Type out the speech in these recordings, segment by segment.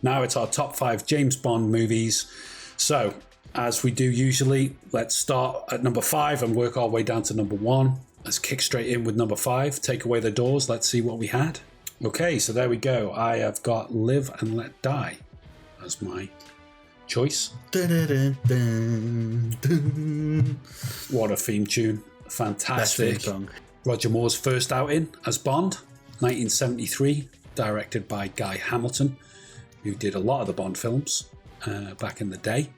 Now it's our top 5 James Bond movies. So, as we do usually, let's start at number 5 and work our way down to number 1. Let's kick straight in with number 5. Take away the doors. Let's see what we had. Okay, so there we go. I have got Live and Let Die as my choice. Dun, dun, dun, dun. What a theme tune. Fantastic. Best theme song. Roger Moore's first outing as Bond, 1973, directed by Guy Hamilton, who did a lot of the Bond films back in the day.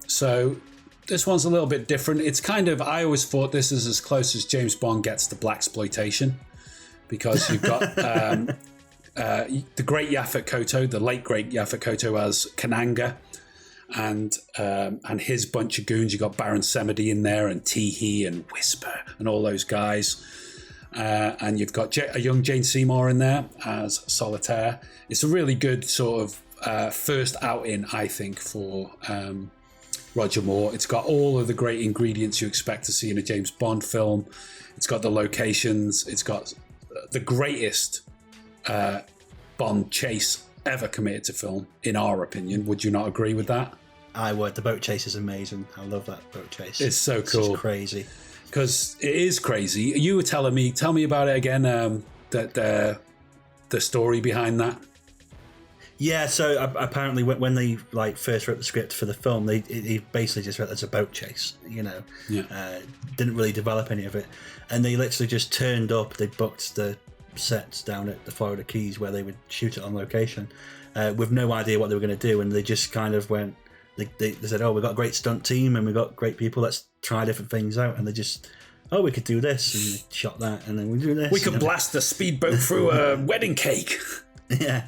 So this one's a little bit different. It's kind of, I always thought this is as close as James Bond gets to blaxploitation, because you've got the great Yaphet Kotto, the late great Yaphet Kotto as Kananga, and his bunch of goons. You got Baron Samedi in there, and Teehee and Whisper and all those guys. And you've got a young Jane Seymour in there as Solitaire. It's a really good sort of first outing, I think, for Roger Moore. It's got all of the great ingredients you expect to see in a James Bond film. It's got the locations. It's got the greatest Bond chase ever committed to film, in our opinion. Would you not agree with that? I would. The boat chase is amazing. I love that boat chase. It's so cool. It's crazy. Because it is crazy. You were telling me, tell me about it again, that the story behind that. Yeah, so apparently when they first wrote the script for the film, he basically just wrote as a boat chase, Yeah. Didn't really develop any of it. And they literally just turned up, they booked the sets down at the Florida Keys where they would shoot it on location with no idea what they were going to do. And they just kind of went, they said, we've got a great stunt team and we've got great people, let's try different things out. And they just, we could do this. And they shot that, and then we do this. We could blast a speedboat through a wedding cake. Yeah.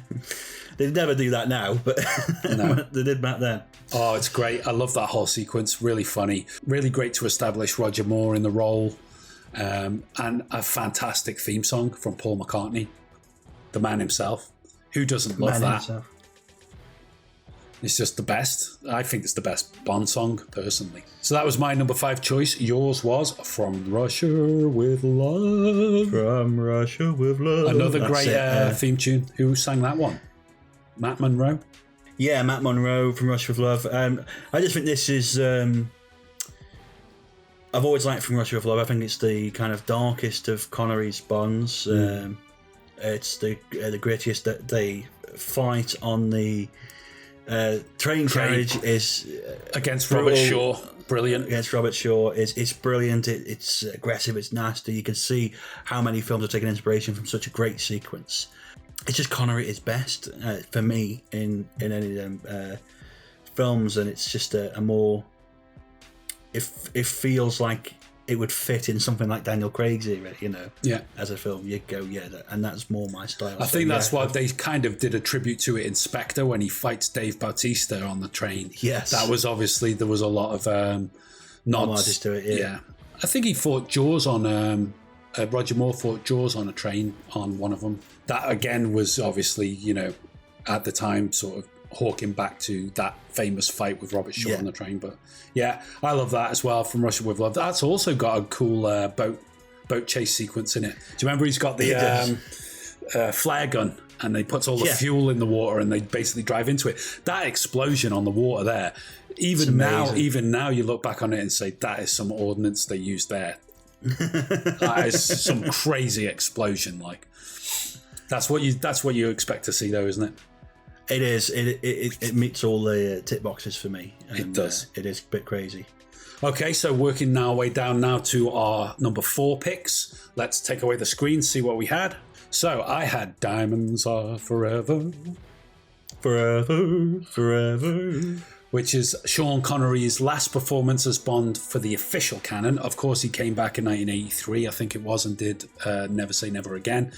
They'd never do that now, but no. They did back then. Oh, it's great. I love that whole sequence. Really funny. Really great to establish Roger Moore in the role. And a fantastic theme song from Paul McCartney, the man himself. Who doesn't love that? Himself. It's just the best. I think it's the best Bond song, personally. So that was my number 5 choice. Yours was From Russia with Love. From Russia with Love. Another great theme tune. Who sang that one? Matt Monro? Yeah, Matt Monro, From Russia with Love. I just think this is... I've always liked From Russia with Love. I think it's the kind of darkest of Connery's Bonds. It's the grittiest. That they fight on the train carriage is against Robert Shaw. Brilliant. Against Robert Shaw. It's brilliant. It's aggressive. It's nasty. You can see how many films are taking inspiration from such a great sequence. It's just Connery at his best for me in any of them films, and it's just a more... It feels like it would fit in something like Daniel Craig's era, Yeah. As a film, you'd go, and that's more my style. I think that's why they kind of did a tribute to it in Spectre when he fights Dave Bautista on the train. Yes. That was obviously, there was a lot of nods to it, yeah. I think he fought Jaws on, Roger Moore fought Jaws on a train on one of them. That again was obviously, at the time sort of hawking back to that famous fight with Robert Shaw on the train. But yeah, I love that as well, From Russia with Love. That's also got a cool boat chase sequence in it. Do you remember he's got the flare gun and he puts all the fuel in the water and they basically drive into it? That explosion on the water there, even now you look back on it and say that is some ordnance they used there. That is some crazy explosion. Like that's what you expect to see though, isn't it? It is. It meets all the tick boxes for me. It does. It is a bit crazy. Okay, so working our way down now to our number 4 picks. Let's take away the screen, see what we had. So I had Diamonds Are Forever. Forever, forever. Which is Sean Connery's last performance as Bond for the official canon. Of course, he came back in 1983, I think it was, and did Never Say Never Again.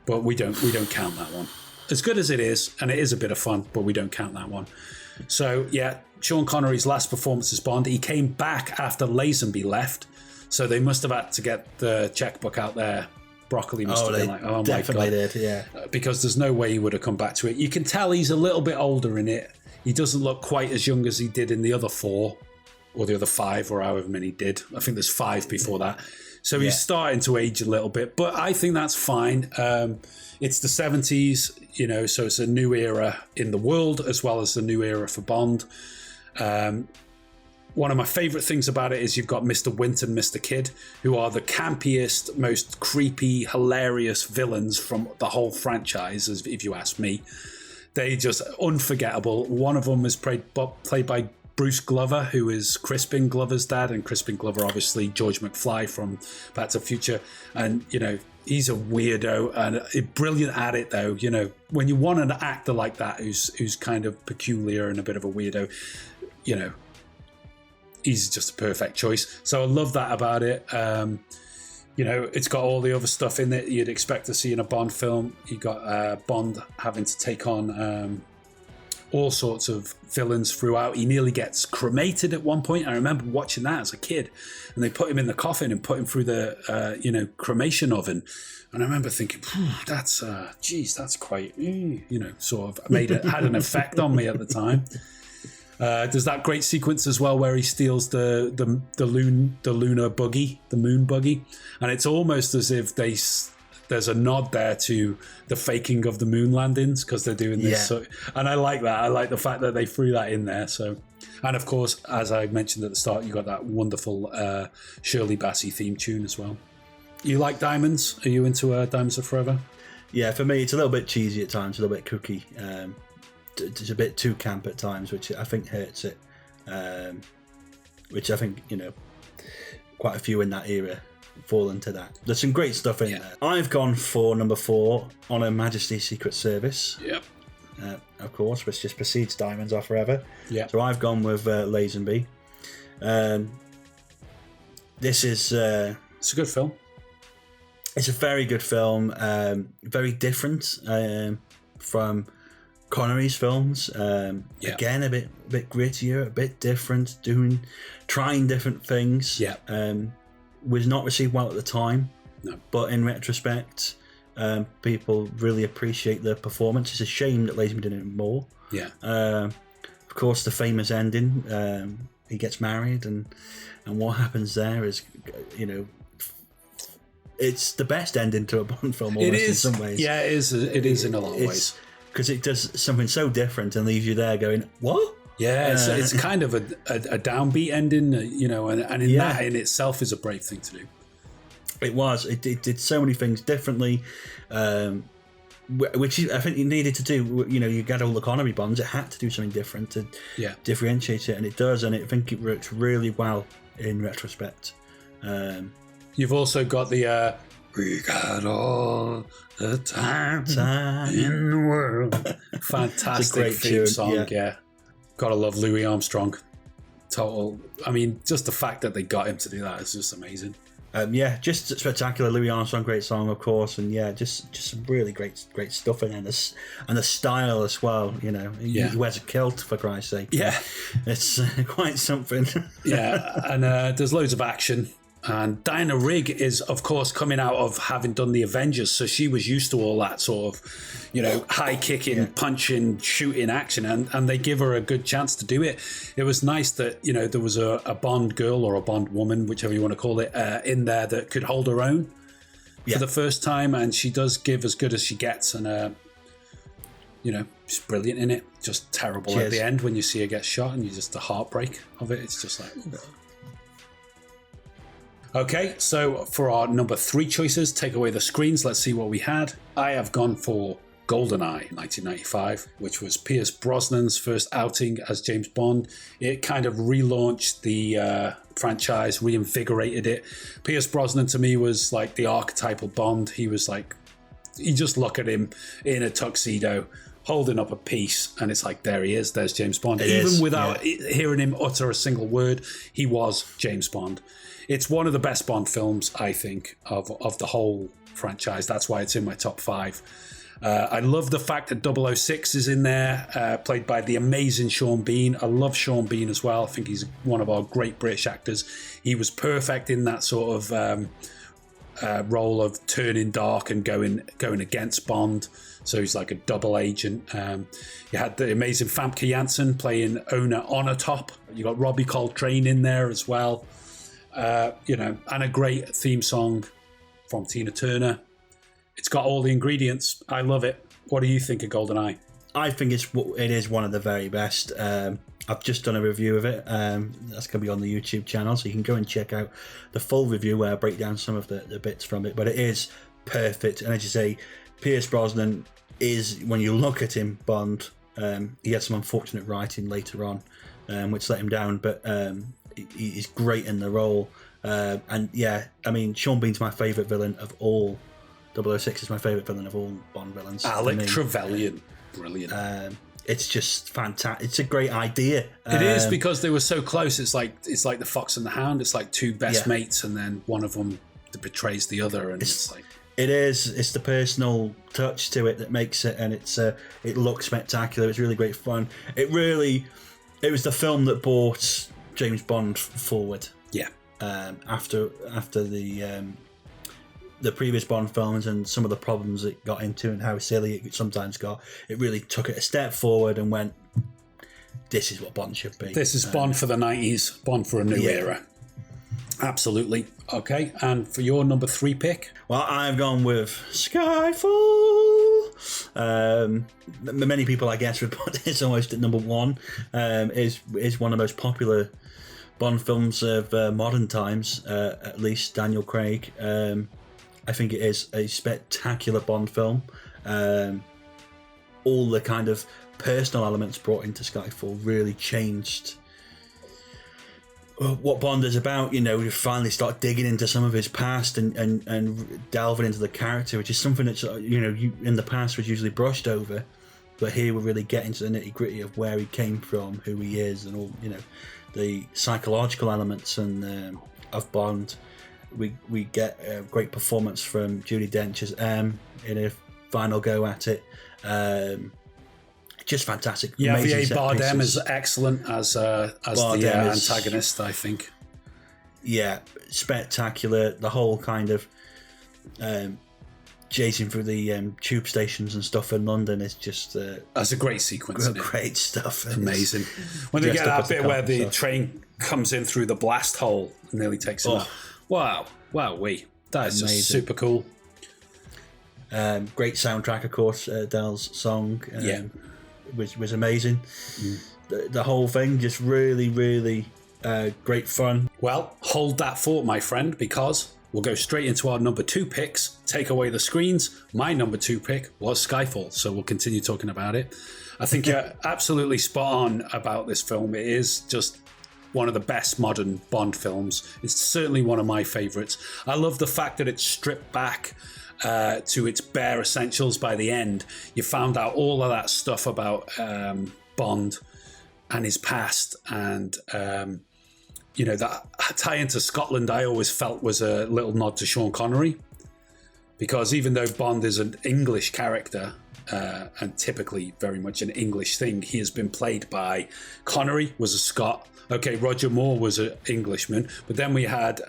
But we don't count that one. As good as it is, and it is a bit of fun, but we don't count that one. So, yeah, Sean Connery's last performance as Bond. He came back after Lazenby left, so they must have had to get the checkbook out there. Broccoli must have been like, oh my God. Definitely did, yeah. Because there's no way he would have come back to it. You can tell he's a little bit older in it. He doesn't look quite as young as he did in the other 4, or the other 5, or however many he did. I think there's 5 before that. So he's starting to age a little bit, but I think that's fine. It's the 70s, you know, so it's a new era in the world as well as a new era for Bond. One of my favourite things about it is you've got Mr. Wint and Mr. Kidd, who are the campiest, most creepy, hilarious villains from the whole franchise, if you ask me. They just unforgettable. One of them is played by Bruce Glover, who is Crispin Glover's dad, and Crispin Glover, obviously George McFly from Back to the Future. And, you know, he's a weirdo and brilliant at it, though. You know, when you want an actor like that who's kind of peculiar and a bit of a weirdo, you know, he's just a perfect choice. So I love that about it. You know, it's got all the other stuff in it you'd expect to see in a Bond film. You got Bond having to take on all sorts of villains throughout. He nearly gets cremated at one point. I remember watching that as a kid, and they put him in the coffin and put him through the cremation oven. And I remember thinking, that's that's quite, sort of had an effect on me at the time. There's that great sequence as well where he steals the lunar buggy, the moon buggy, and it's almost as if there's a nod there to the faking of the moon landings because they're doing this. So, and I like that. I like the fact that they threw that in there. So, and of course, as I mentioned at the start, you got that wonderful Shirley Bassey theme tune as well. You like Diamonds? Are you into Diamonds Are Forever? Yeah, for me, it's a little bit cheesy at times, a little bit kooky. It's a bit too camp at times, which I think hurts it. Which I think, quite a few in that era fall into that. There's some great stuff in there. I've gone for number 4, On Her Majesty's Secret Service. Yep. Of course, which just precedes Diamonds Are Forever. Yeah. So I've gone with Lazenby. This is... it's a good film. It's a very good film. Very different from Connery's films. Again, a bit grittier, a bit different, trying different things. Yeah. Was not received well at the time. No. But in retrospect, people really appreciate the performance. It's a shame that Lazenby didn't do more. Yeah. Of course, the famous ending. He gets married, and what happens there is, it's the best ending to a Bond film. Almost, in some ways. Yeah, it is. It is in a lot of ways. Because it does something so different and leaves you there going, what? Yeah, it's kind of a downbeat ending, and that in itself is a brave thing to do. It was. It did so many things differently, which I think you needed to do. You get all the Connery Bonds. It had to do something different to differentiate it, and it does. And I think it works really well in retrospect. You've also got the "We got all the time in the world." Fantastic theme song, yeah. Gotta love Louis Armstrong. Total. I mean, just the fact that they got him to do that is just amazing. Just spectacular. Louis Armstrong, great song, of course, and just some really great stuff in there, and the style as well. He wears a kilt, for Christ's sake. Yeah, it's quite something. Yeah, and there's loads of action. And Diana Rigg is, of course, coming out of having done the Avengers, so she was used to all that sort of, high kicking, punching, shooting action, and they give her a good chance to do it. It was nice that, there was a Bond girl or a Bond woman, whichever you want to call it, in there that could hold her own for the first time, and she does give as good as she gets, and, she's brilliant in it. Just terrible at the end when you see her get shot, and the heartbreak of it, it's just like... Okay, so for our number 3 choices, take away the screens. Let's see what we had. I have gone for GoldenEye, 1995, which was Pierce Brosnan's first outing as James Bond. It kind of relaunched the franchise, reinvigorated it. Pierce Brosnan to me was like the archetypal Bond. He was like, you just look at him in a tuxedo, holding up a piece, and it's like, there he is, there's James Bond. Even without hearing him utter a single word, he was James Bond. It's one of the best Bond films, I think, of the whole franchise. That's why it's in my top 5. I love the fact that 006 is in there, played by the amazing Sean Bean. I love Sean Bean as well. I think he's one of our great British actors. He was perfect in that sort of role of turning dark and going against Bond. So he's like a double agent. You had the amazing Famke Janssen playing Ona Onatop. You got Robbie Coltrane in there as well. and a great theme song from Tina Turner. It's got all the ingredients. I love it. What do you think of GoldenEye? I think it is one of the very best. I've just done a review of it. That's going to be on the YouTube channel, so you can go and check out the full review where I break down some of the bits from it. But it is perfect. And as you say, Pierce Brosnan is, when you look at him, Bond. He had some unfortunate writing later on, which let him down. But he's great in the role. And yeah, I mean, Sean Bean's my favourite villain of all. 006 is my favourite villain of all Bond villains. Alec Trevelyan. Brilliant. It's just fantastic. It's a great idea. It is, because they were so close. It's like the Fox and the Hound. It's like two best mates, and then one of them betrays the other, and it's like it is. It's the personal touch to it that makes it, and it looks spectacular. It's really great fun. It was the film that brought James Bond forward. Yeah. After the previous Bond films and some of the problems it got into and how silly it sometimes got, it really took it a step forward and went, this is what Bond should be. This is Bond for the 90s, Bond for a new era. Absolutely. Okay, and for your number 3 pick? Well, I've gone with Skyfall. Many people, I guess, would put this almost at number 1. Is one of the most popular Bond films of modern times, at least Daniel Craig. I think it is a spectacular Bond film. All the kind of personal elements brought into Skyfall really changed what Bond is about. You finally start digging into some of his past and delving into the character, which is something that's you in the past was usually brushed over, but here we really get into the nitty gritty of where he came from, who he is, and all the psychological elements and of Bond. We get a great performance from Judi Dench as M in a final go at it. Just fantastic. Javier Bardem is excellent as the antagonist, I think. Yeah, spectacular. The whole kind of chasing through the tube stations and stuff in London is just that's a great sequence. Great stuff. Amazing. When they get that bit where the train comes in through the blast hole and nearly takes him out. Wow, that is just super cool. Great soundtrack, of course. Adele's song was amazing. The whole thing just really, really great fun. Well, hold that thought, my friend, because we'll go straight into our number 2 picks. Take away the screens. My number 2 pick was Skyfall, so we'll continue talking about it. I think you're absolutely spot on about this film. It is just one of the best modern Bond films. It's certainly one of my favourites. I love the fact that it's stripped back to its bare essentials by the end. You found out all of that stuff about Bond and his past, and that tie into Scotland I always felt was a little nod to Sean Connery, because even though Bond is an English character and typically very much an English thing, he has been played by Connery, was a Scot. Okay, Roger Moore was an Englishman, but then we had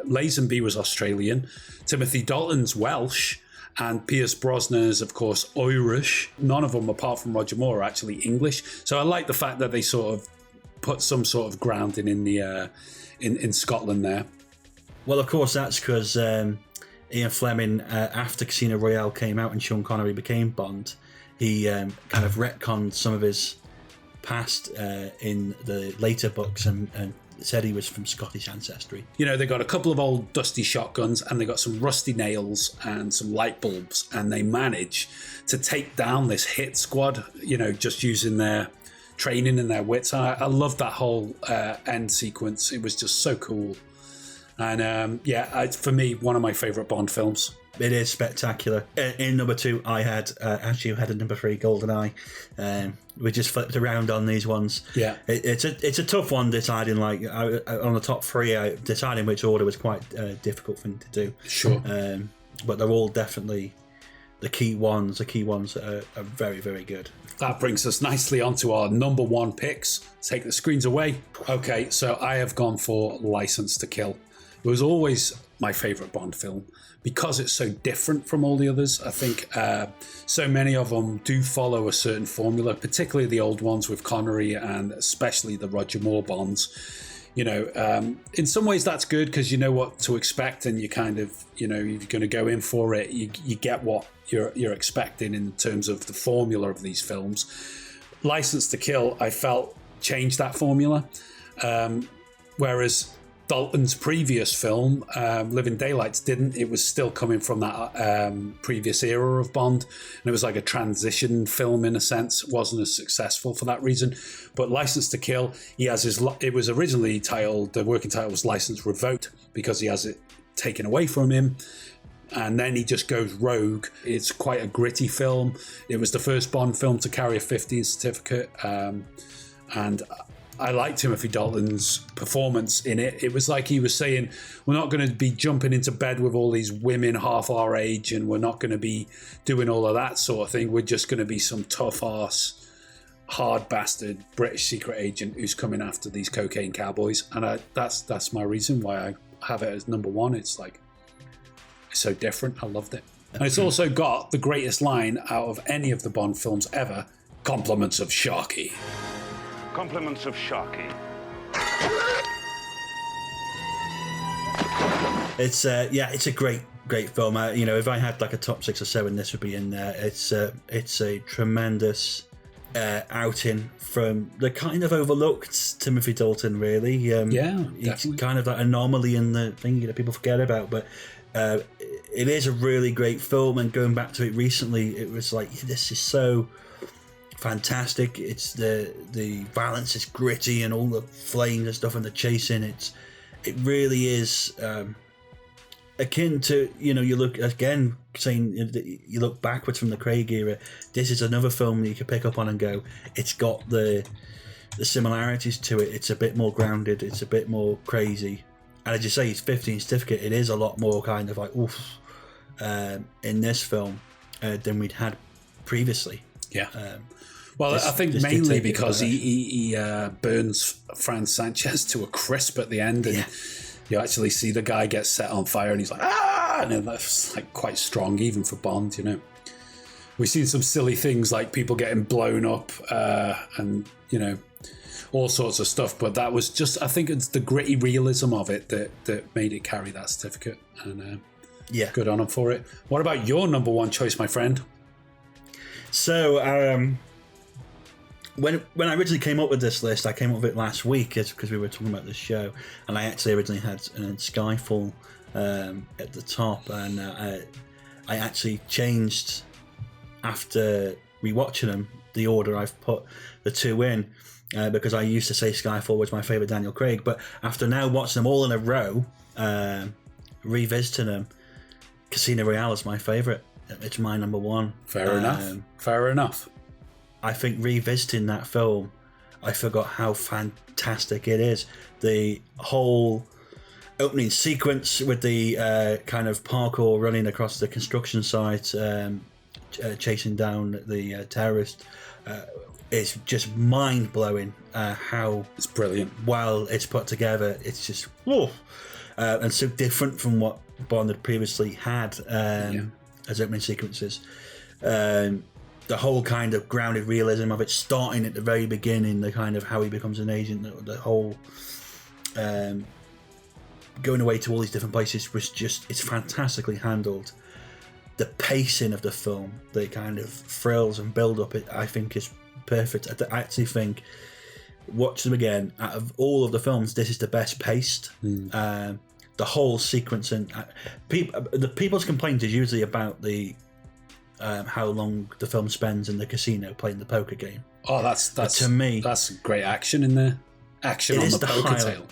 Lazenby was Australian, Timothy Dalton's Welsh, and Pierce Brosnan is, of course, Irish. None of them, apart from Roger Moore, are actually English. So I like the fact that they sort of put some sort of grounding in the in Scotland there. Well, of course, that's because Ian Fleming, after Casino Royale came out and Sean Connery became Bond, he kind of retconned some of his past in the later books and said he was from Scottish ancestry. They got a couple of old dusty shotguns and they got some rusty nails and some light bulbs, and they manage to take down this hit squad, just using their training and their wits. I love that whole end sequence. It was just so cool. And for me, one of my favourite Bond films. It is spectacular. In number 2, I had, as you had a number 3, GoldenEye. We just flipped around on these ones. Yeah, it's a tough one deciding. Like on the top 3, deciding which order was quite a difficult thing to do. Sure, but they're all definitely the key ones. The key ones that are very, very good. That brings us nicely onto our number 1 picks. Take the screens away. Okay, so I have gone for License to Kill. It was always my favourite Bond film because it's so different from all the others. I think so many of them do follow a certain formula, particularly the old ones with Connery and especially the Roger Moore Bonds. In some ways that's good because you know what to expect, and you kind of, you're going to go in for it. You get what you're expecting in terms of the formula of these films. License to Kill, I felt, changed that formula, whereas Dalton's previous film, Living Daylights, didn't. It was still coming from that previous era of Bond, and it was like a transition film in a sense. It wasn't as successful for that reason. But License to Kill, he has it was originally titled, the working title was License Revoked, because he has it taken away from him, and then he just goes rogue. It's quite a gritty film. It was the first Bond film to carry a 15 certificate, and I liked Timothy Dalton's performance in it. It was like he was saying, we're not going to be jumping into bed with all these women half our age, and we're not going to be doing all of that sort of thing. We're just going to be some tough-ass, hard bastard British secret agent who's coming after these cocaine cowboys. And that's my reason why I have it as number one. It's like, it's so different. I loved it. And it's also got the greatest line out of any of the Bond films ever, compliments of Sharky. Compliments of Sharky. It's a great film. If I had like a top 6 or 7, this would be in there. It's a tremendous outing from the kind of overlooked Timothy Dalton. Really, he's kind of that anomaly in the thing people forget about, but. It is a really great film, and going back to it recently, it was like, this is so fantastic. It's the violence is gritty, and all the flames and stuff, and the chasing. It really is akin to, you look again saying you look backwards from the Craig era. This is another film that you could pick up on and go, it's got the similarities to it. It's a bit more grounded. It's a bit more crazy. And as you say, it's 15 certificate. It is a lot more kind of like oof in this film than we'd had previously. Yeah. I think mainly because he burns Franz Sanchez to a crisp at the end, and you actually see the guy get set on fire, and he's like, ah! And that's like quite strong, even for Bond. We've seen some silly things like people getting blown up, and all sorts of stuff, but that was just, I think it's the gritty realism of it that made it carry that certificate, and good on him for it. What about your number one choice, my friend? So when I originally came up with this list, I came up with it last week because we were talking about this show, and I actually originally had Skyfall at the top, and I actually changed after rewatching them the order I've put the two in. Because I used to say Skyfall was my favourite Daniel Craig, but after now watching them all in a row, revisiting them, Casino Royale is my favourite. It's my number one. Fair enough. I think revisiting that film, I forgot how fantastic it is. The whole opening sequence with the kind of parkour running across the construction site, chasing down the terrorist. It's just mind-blowing how it's brilliant. Well, it's put together. It's just whoa, and so different from what Bond had previously had as opening sequences. The whole kind of grounded realism of it, starting at the very beginning, the kind of how he becomes an agent, the whole going away to all these different places was just—it's fantastically handled. The pacing of the film, the kind of thrills and build-up, I think is perfect. I actually think, watch them again, out of all of the films, this is the best paced. The whole sequence, and the people's complaint is usually about the how long the film spends in the casino playing the poker game. Oh, that's to me, that's great action in there. Action on the poker table.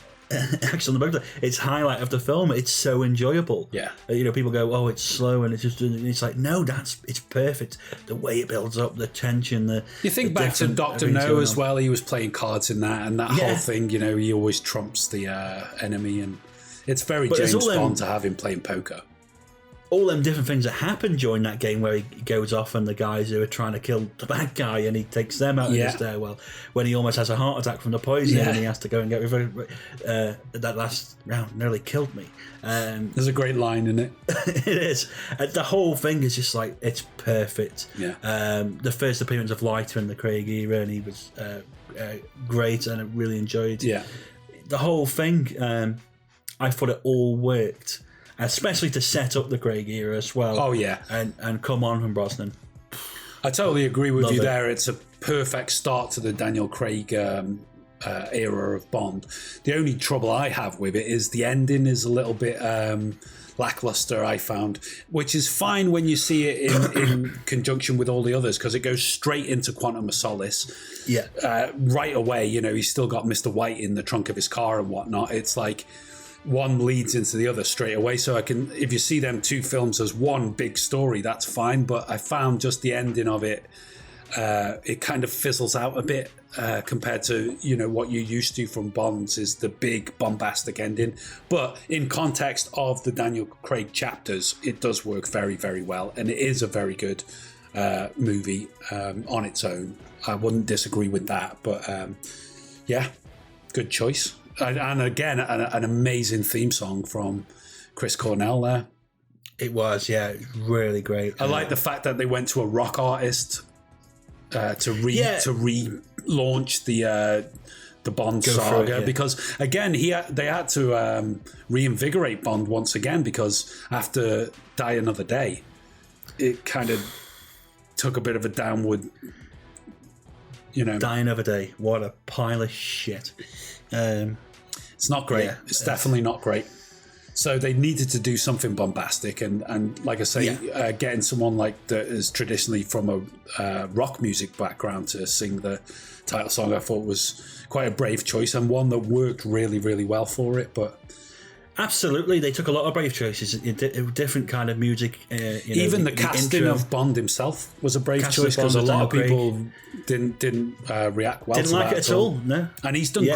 Action on the poker. It's highlight of the film. It's so enjoyable. Yeah. People go, oh, it's slow, and it's like, no, it's perfect. The way it builds up, the tension, you think back to Dr. No as well. He was playing cards in that, and that whole thing. He always trumps the enemy, and it's very James Bond to have him playing poker. All them different things that happen during that game, where he goes off and the guys who are trying to kill the bad guy, and he takes them out of the stairwell, when he almost has a heart attack from the poisoning, and he has to go and get rid of that last round nearly killed me. There's a great line in it. It is. The whole thing is just like, it's perfect. The first appearance of Leiter in the Craig era, and he was great, and I really enjoyed the whole thing, I thought it all worked, especially to set up the Craig era as well. Oh yeah, and come on from Brosnan. I totally agree with you it. there. It's a perfect start to the Daniel Craig era of Bond. The only trouble I have with it is the ending is a little bit lackluster, I found, which is fine when you see it in conjunction with all the others, because it goes straight into Quantum of Solace. Yeah. Right away, he's still got Mr. White in the trunk of his car and whatnot. It's like one leads into the other straight away. So if you see them two films as one big story, that's fine. But I found just the ending of it, it kind of fizzles out a bit compared to what you're used to from Bonds is the big bombastic ending. But in context of the Daniel Craig chapters, it does work very, very well, and it is a very good movie on its own. I wouldn't disagree with that, but yeah, good choice. And again, an amazing theme song from Chris Cornell there. It was, yeah, really great. I like the fact that they went to a rock artist to relaunch the Bond saga, because again they had to reinvigorate Bond once again, because after Die Another Day, it kind of took a bit of a downward. Die Another Day, what a pile of shit. It's not great. Yeah, it's definitely not great. So they needed to do something bombastic, and like I say, getting someone like that is traditionally from a rock music background to sing the title song, I thought was quite a brave choice, and one that worked really, really well for it. But absolutely, they took a lot of brave choices, different kind of music. Even the casting of Bond himself was a brave choice, because a lot of people didn't react well. Didn't to like that it at all. No, and he's done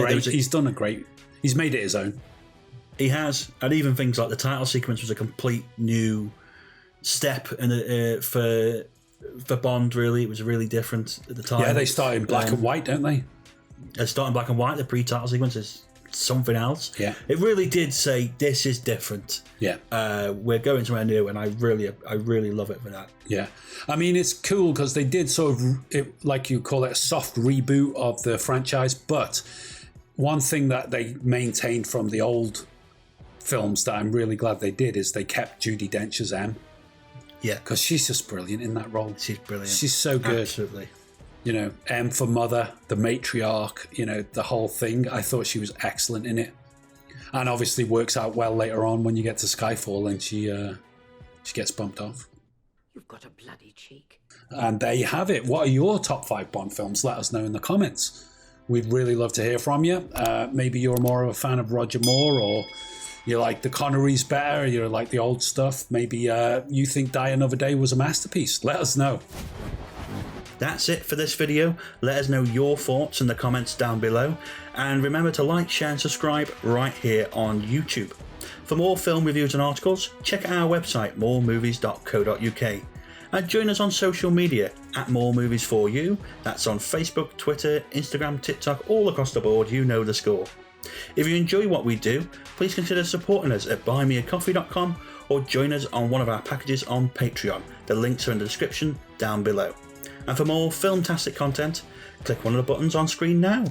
great. He's made it his own. He has, and even things like the title sequence was a complete new step for Bond. Really, it was really different at the time. Yeah, they start in black and white, don't they? They start in black and white. The pre-title sequence is something else. Yeah, it really did say this is different. Yeah, we're going somewhere new, and I really love it for that. Yeah, I mean, it's cool because they did sort of, like you call it, a soft reboot of the franchise. But one thing that they maintained from the old films that I'm really glad they did is they kept Judi Dench as M. Yeah, because she's just brilliant in that role. She's brilliant. She's so good. Absolutely. M for mother, the matriarch, the whole thing. I thought she was excellent in it, and obviously works out well later on when you get to Skyfall and she gets bumped off. You've got a bloody cheek. And there you have it. What are your top 5 Bond films? Let us know in the comments. We'd really love to hear from you. Maybe you're more of a fan of Roger Moore, or you like the Connerys better, you like the old stuff. Maybe you think Die Another Day was a masterpiece. Let us know. That's it for this video. Let us know your thoughts in the comments down below. And remember to like, share and subscribe right here on YouTube. For more film reviews and articles, check out our website, moremovies.co.uk. And join us on social media at More Movies For You. That's on Facebook, Twitter, Instagram, TikTok, all across the board. You know the score. If you enjoy what we do, please consider supporting us at buymeacoffee.com or join us on one of our packages on Patreon. The links are in the description down below. And for more filmtastic content, click one of the buttons on screen now.